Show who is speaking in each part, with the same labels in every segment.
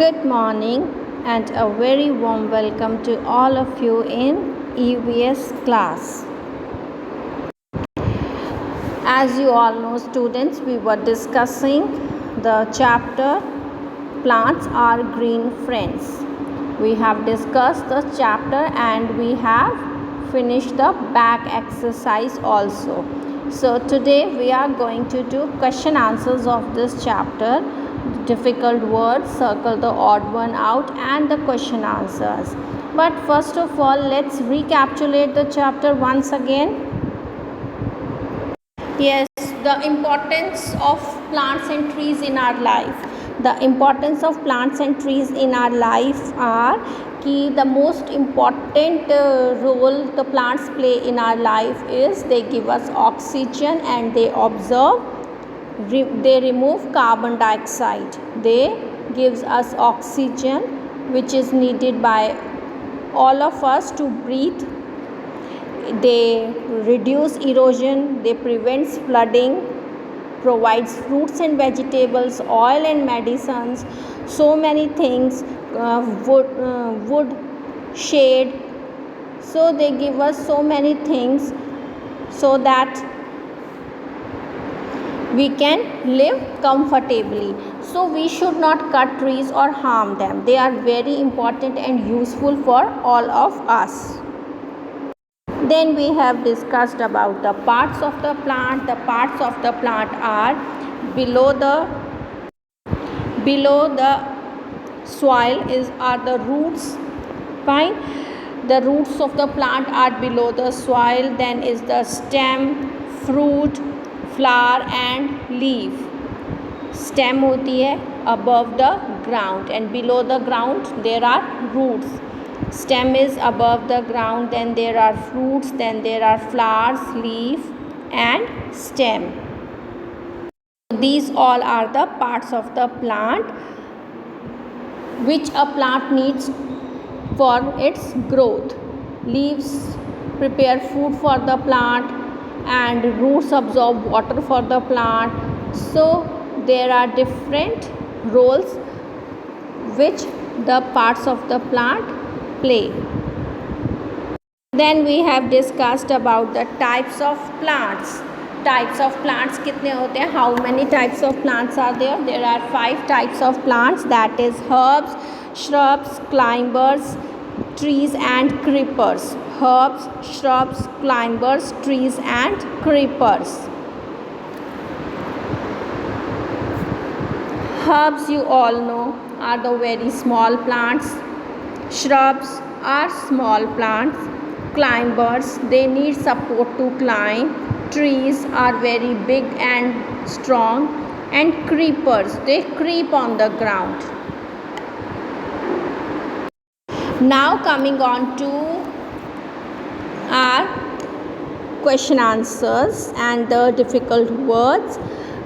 Speaker 1: Good morning and a very warm welcome to all of you in EVS class. As you all know, students, we were discussing the chapter Plants Are Green Friends. We have discussed the chapter and we have finished the back exercise also. So today we are going to do question answers of this chapter. Difficult words, circle the odd one out, and the question answers. But first of all, let's recapitulate the chapter once again. Yes, the importance of plants and trees in our life. The importance of plants and trees in our life are कि the most important role the plants play in our life is they give us oxygen and they remove carbon dioxide. They gives us oxygen which is needed by all of us to breathe. They reduce erosion, they prevent flooding, provides fruits and vegetables, oil and medicines, so many things, wood, shade. So they give us so many things so that we can live comfortably. So we should not cut trees or harm them. They are very important and useful for all of us. Then we have discussed about the parts of the plant. The parts of the plant are below the soil are the roots. Fine. The roots of the plant are below the soil. Then is the stem, fruit, flower and leaf. Stem होती है above the ground and below the ground there are roots. Stem is above the ground, then there are fruits, then there are flowers, leaf and stem. These all are the parts of the plant which a plant needs for its growth. Leaves prepare food for the plant and roots absorb water for the plant. So there are different roles which the parts of the plant play. Then we have discussed about the types of plants. Types of plants कितने होते हैं? How many types of plants are there? There are 5 types of plants, that is herbs, shrubs, climbers, trees and creepers. Herbs, shrubs, climbers, trees and creepers. Herbs, you all know, are the very small plants. Shrubs are small plants. Climbers, they need support to climb. Trees are very big and strong. And creepers, they creep on the ground. Now coming on to our question answers and the difficult words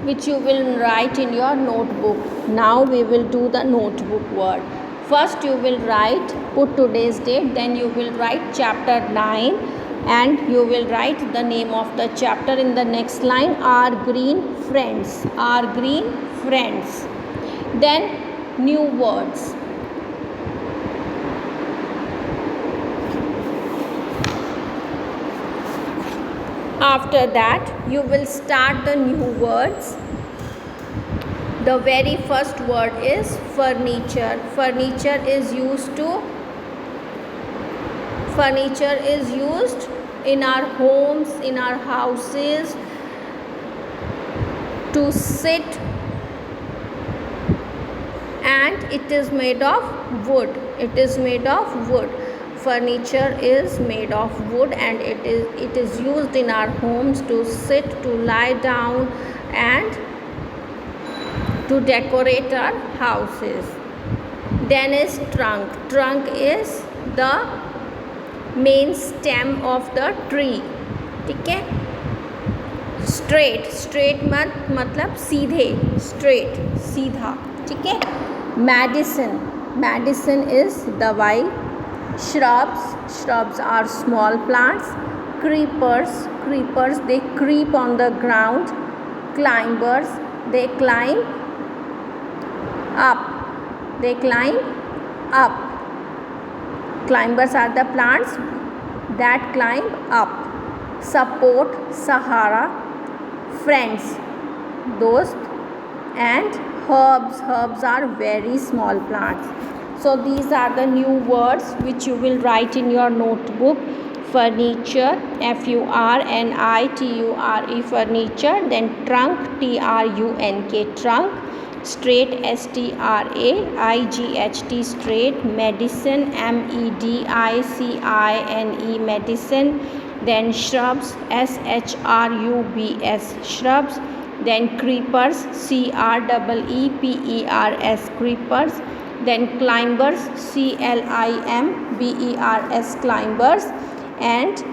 Speaker 1: which you will write in your notebook. Now we will do the notebook word. First you will write, put today's date, then you will write chapter 9 and you will write the name of the chapter in the next line, Our Green Friends. Our Green Friends. Then new words. After that you will start the new words. The very first word is furniture. Furniture is used in our homes, in our houses, to sit, and it is made of wood. It is made of wood. Furniture is made of wood and it is used in our homes to sit, to lie down and to decorate our houses. Then is trunk. Trunk is the main stem of the tree. ठीक है? Straight मतलब सीधे, straight, सीधा. ठीक है? Medicine is दवाई. Shrubs are small plants. Creepers they creep on the ground. Climbers, they climb up. they climb up. Climbers are the plants that climb up. Support, Sahara, friends, dost, and herbs. Herbs are very small plants. So these are the new words which you will write in your notebook. Furniture, F-U-R-N-I-T-U-R-E, furniture. Then trunk, T-R-U-N-K, trunk. Straight, S-T-R-A-I-G-H-T, straight. Medicine, M-E-D-I-C-I-N-E, medicine. Then shrubs, S-H-R-U-B-S, shrubs. Then creepers, C-R-E-E-P-E-R-S, creepers. Then climbers, C-L-I-M-B-E-R-S, climbers. And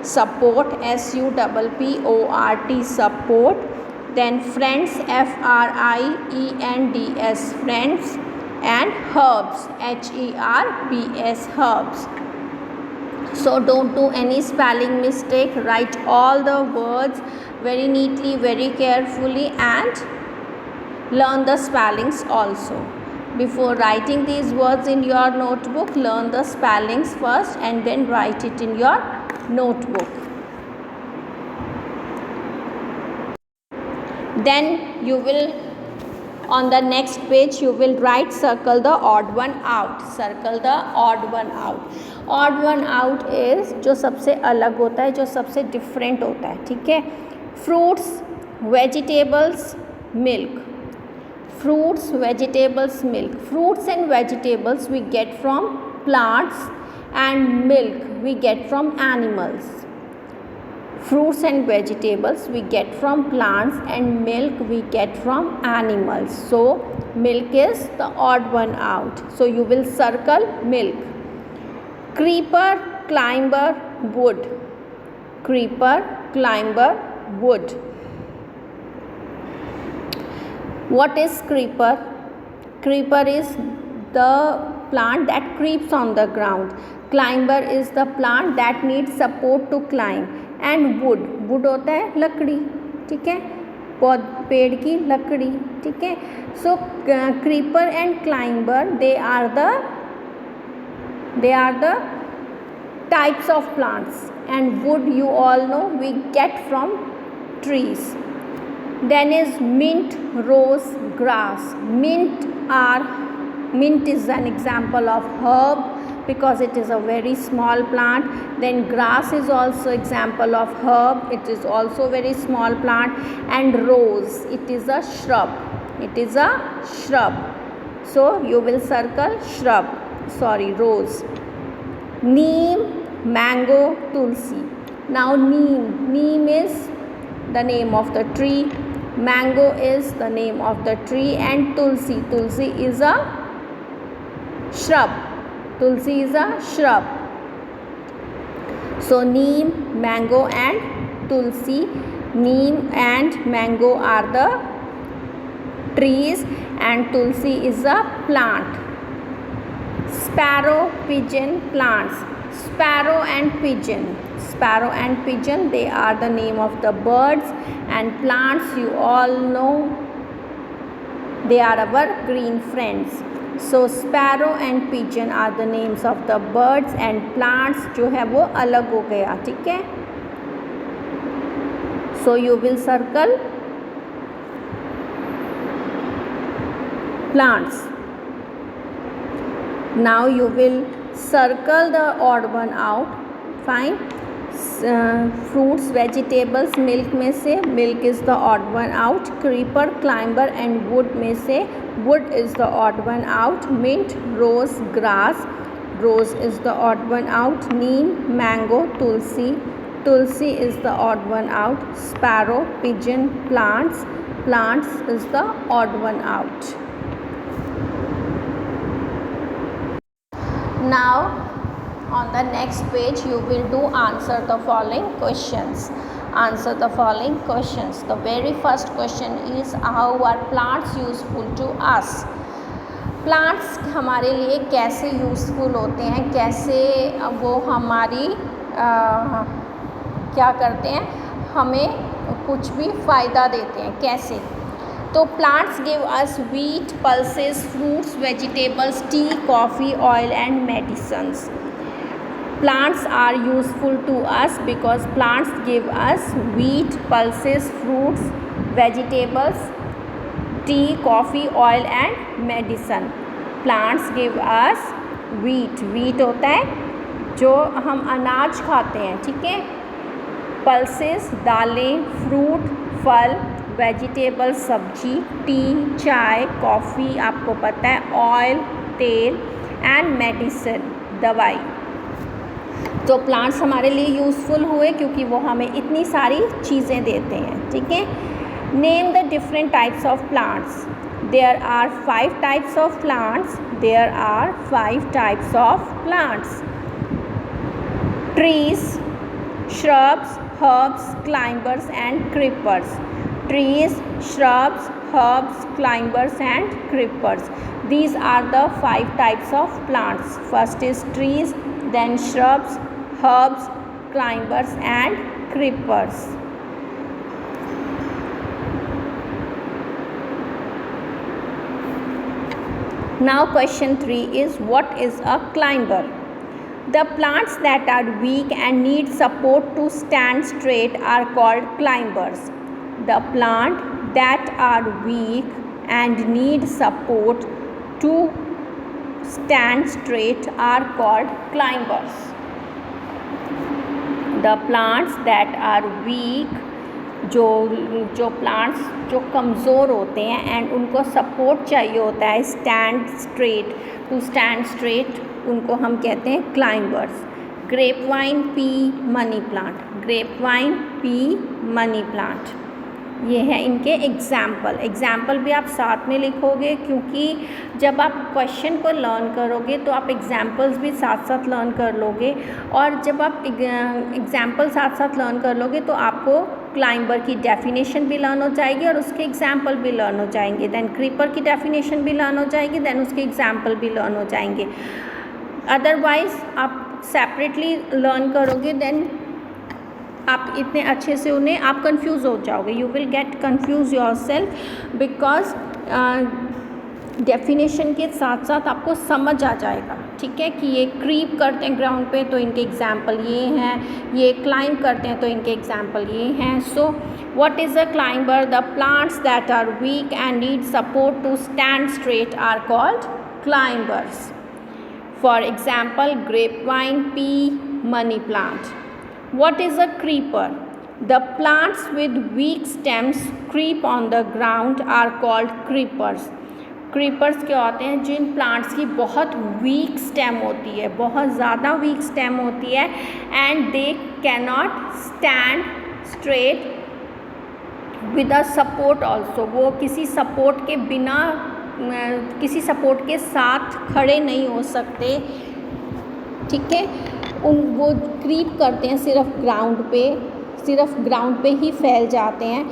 Speaker 1: support, S-U-P-P-O-R-T, support. Then friends, F-R-I-E-N-D-S, friends. And herbs, H-E-R-B-S, herbs. So don't do any spelling mistake. Write all the words very neatly, very carefully, and learn the spellings also. Before writing these words in your notebook, learn the spellings first and then write it in your notebook. Then you will, on the next page, you will write circle the odd one out. Circle the odd one out. Odd one out is जो सबसे अलग होता है, जो सबसे different होता है, ठीक है. Fruits, vegetables, milk. Fruits, vegetables, milk. Fruits and vegetables we get from plants, and milk we get from animals. Fruits and vegetables we get from plants, and milk we get from animals. So milk is the odd one out. So you will circle milk. Creeper, climber, wood. Creeper, climber, wood. What is creeper? Creeper is the plant that creeps on the ground. Climber is the plant that needs support to climb. And wood, wood होता है लकड़ी, ठीक है, पेड़ की लकड़ी, ठीक है. So creeper and climber, they are the types of plants. And wood, you all know, we get from trees. Then is mint, rose, grass. Mint is an example of herb because it is a very small plant. Then grass is also example of herb. It is also very small plant. And rose, it is a shrub. It is a shrub. So you will circle shrub. Sorry, rose. Neem, mango, tulsi. Now neem is the name of the tree. Mango is the name of the tree. And tulsi is a shrub. Tulsi is a shrub. So neem, mango, and tulsi. Neem and mango are the trees, and tulsi is a plant. Sparrow, pigeon, plants. Sparrow and pigeon. Sparrow and pigeon, they are the name of the birds. And plants, you all know, they are our green friends. So sparrow and pigeon are the names of the birds, and plants जो है वो अलग हो गया, ठीक है. So you will circle plants. Now you will circle the odd one out. Fine. Fruits, vegetables, milk में से milk is the odd one out. Creeper, climber, and wood में से wood is the odd one out. Mint, rose, grass. Rose is the odd one out. Neem, mango, tulsi. Tulsi is the odd one out. Sparrow, pigeon, plants. Plants is the odd one out. Now on the next page you will do answer the following questions. Answer the following questions. The very first question is, how are plants useful to us? Plants हमारे लिए कैसे useful होते हैं, कैसे वो हमारी क्या करते हैं, हमें कुछ भी फ़ायदा देते हैं, कैसे. तो plants give us wheat, pulses, fruits, vegetables, tea, coffee, oil and medicines. Plants are useful to us because plants give us wheat, pulses, fruits, vegetables, tea, coffee, oil and medicine. Plants give us wheat. Wheat होता है जो हम अनाज खाते हैं, ठीक है. Pulses दालें, फ्रूट फल, वेजिटेबल सब्जी, टी चाय, कॉफ़ी आपको पता है, ऑयल तेल एंड मेडिसिन दवाई. तो प्लांट्स हमारे लिए यूज़फुल हुए क्योंकि वो हमें इतनी सारी चीज़ें देते हैं, ठीक है. Name the different types of plants. There are 5 types of plants. There are 5 types of plants. Trees, shrubs, herbs, climbers and creepers. Trees, shrubs, herbs, climbers and creepers. These are the 5 types of plants. First is trees, then shrubs, herbs, climbers and creepers. Now question 3 is, what is a climber? The plants that are weak and need support to stand straight are called climbers. The plants that are weak and need support to stand straight are called climbers. The plants that are weak, जो plants जो कमज़ोर होते हैं and उनको support चाहिए होता है to stand straight, उनको हम कहते हैं climbers. Grape vine, pea, money plant. Grape vine, pea, money plant, ये है इनके एग्जाम्पल भी आप साथ में लिखोगे क्योंकि जब आप क्वेश्चन को लर्न करोगे तो आप एग्जाम्पल्स भी साथ साथ लर्न कर लोगे, और जब आप एग्जाम्पल साथ साथ लर्न कर लोगे तो आपको क्लाइंबर की डेफिनेशन भी लर्न हो जाएगी और उसके एग्जाम्पल भी लर्न हो जाएंगे. देन क्रीपर की डेफिनेशन भी लर्न हो जाएगी, देन उसके एग्जाम्पल भी लर्न हो जाएंगे. अदरवाइज़ आप सेपरेटली लर्न करोगे देन आप इतने अच्छे से उन्हें आप कंफ्यूज हो जाओगे. You will get confuse your self because definition के साथ साथ आपको समझ आ जाएगा, ठीक है, कि ये क्रीप करते हैं ग्राउंड पे तो इनके एग्जाम्पल ये हैं, ये क्लाइंब करते हैं तो इनके एग्जाम्पल ये हैं. So what is a climber? The plants that are weak and need support to stand straight are called climbers. For example grape vine, pea, money plant. What is a creeper? The plants with weak stems creep on the ground are called creepers. Creepers क्या होते हैं? जिन plants की बहुत weak stem होती है, बहुत ज़्यादा weak stem होती है and they cannot stand straight with a support also. वो किसी support के बिना किसी support के साथ खड़े नहीं हो सकते, ठीक है. वो क्रीप करते हैं सिर्फ ग्राउंड पे ही फैल जाते हैं,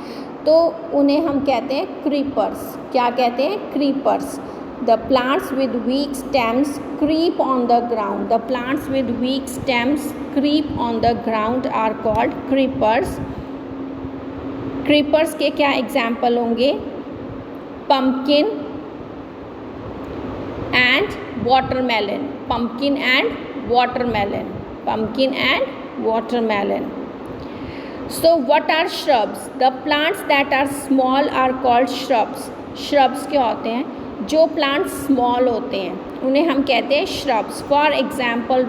Speaker 1: तो उन्हें हम कहते हैं क्रीपर्स. क्या कहते हैं? Creepers. The plants with weak stems creep on the ground. The plants with weak stems creep on the ground are called creepers. Creepers के क्या एग्जाम्पल होंगे? Pumpkin and watermelon. pumpkin and watermelon. So what are shrubs? The plants that are small are called shrubs. Shrubs क्या होते हैं? जो plants small होते हैं उन्हें हम कहते हैं shrubs. For example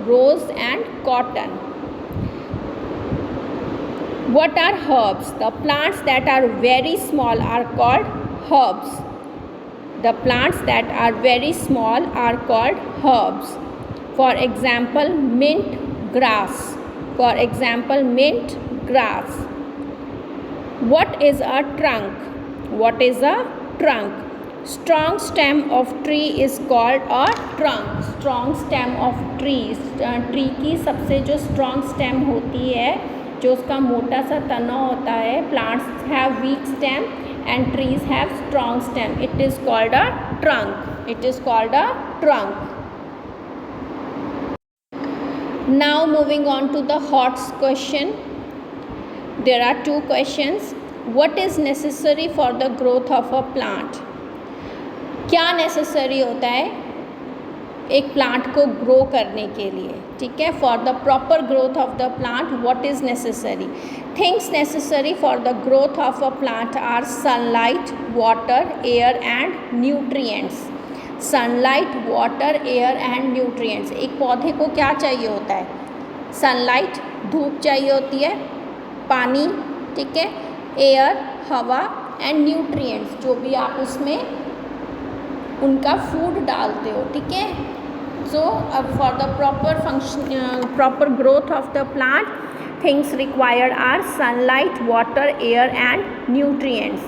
Speaker 1: rose and cotton. What are herbs? The plants that are very small are called herbs. The plants that are very small are called herbs. For example, mint grass. What is a trunk? Strong stem of tree is called a trunk. Strong stem of trees. Tree की सबसे जो strong stem होती है, जो उसका मोटा सा तना होता है, plants have weak stem and trees have strong stem. It is called a trunk. Now moving on to the HOTS question. There are 2 questions. what is necessary for the growth of a plant? क्या necessary होता है एक plant को grow करने के लिए, ठीक है. For the proper growth of the plant what is necessary? Things necessary for the growth of a plant are sunlight, water, air and nutrients. Sunlight, water, air and nutrients. एक पौधे को क्या चाहिए होता है? सनलाइट, धूप चाहिए होती है, पानी, ठीक है, एयर, हवा एंड न्यूट्रिएंट्स, जो भी आप उसमें उनका फूड डालते हो, ठीक है. So for the proper growth of the plant, things required are sunlight, water, air and nutrients.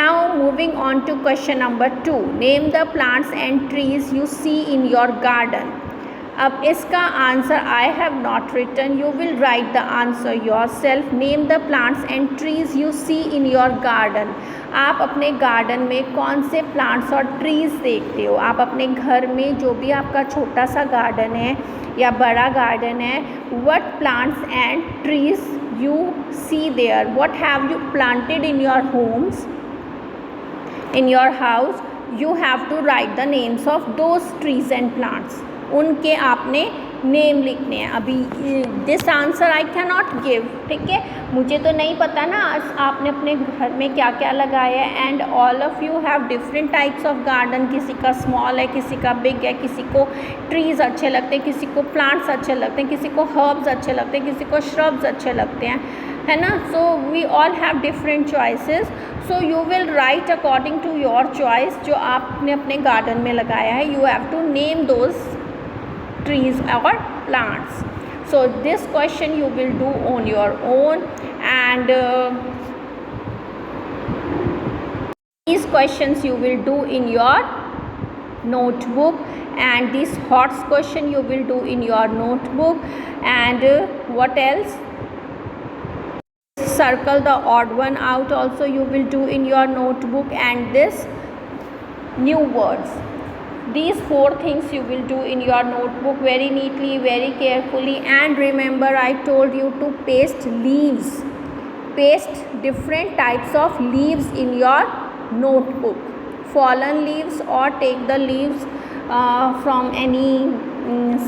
Speaker 1: Now moving on to question number 2. Name the plants and trees you see in your garden. अब इसका answer I have not written, you will write the answer yourself. Name the plants and trees you see in your garden. आप अपने garden में कौन से plants और trees देखते हो? आप अपने घर में जो भी आपका छोटा सा गार्डन है या बड़ा गार्डन है, what plants and trees you see there? What have you planted in your homes, in your house? You have to write the names of those trees and plants. उनके आपने नेम लिखने हैं. अभी this answer I can not give, ठीक है. मुझे तो नहीं पता ना आपने अपने घर में क्या क्या लगाया है. And all of you have different types of garden. किसी का स्मॉल है, किसी का बिग है, किसी को ट्रीज़ अच्छे लगते हैं, किसी को प्लांट्स अच्छे लगते हैं, किसी को हर्ब्स अच्छे लगते हैं, किसी को श्रब्स अच्छे लगते हैं, है ना. So we all have different choices. So you will write according to your choice जो आपने अपने गार्डन में लगाया है. You have to name those trees or plants. So this question you will do on your own, and these questions you will do in your notebook, and this HOTS question you will do in your notebook. And what else? Circle the odd one out also you will do in your notebook. And this new words, these 4 things you will do in your notebook very neatly, very carefully. And remember, I told you to paste leaves, paste different types of leaves in your notebook. Fallen leaves, or take the leaves from any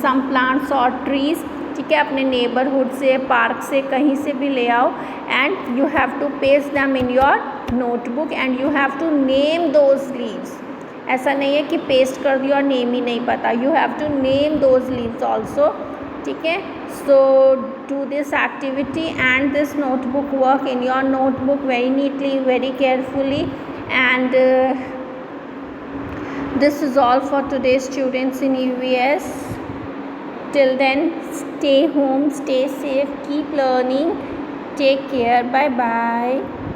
Speaker 1: some plants or trees, ठीक है. अपने neighbourhood से, park से, कहीं से भी ले आओ. And you have to paste them in your notebook, and you have to name those leaves. ऐसा नहीं है कि पेस्ट कर दिया और नेम ही नहीं पता. You have to name those leaves also, ठीक है. So do this activity and this notebook work in your notebook very neatly, very carefully. And this is all for today students in EVS. Till then, stay home, stay safe, keep learning, take care, bye bye.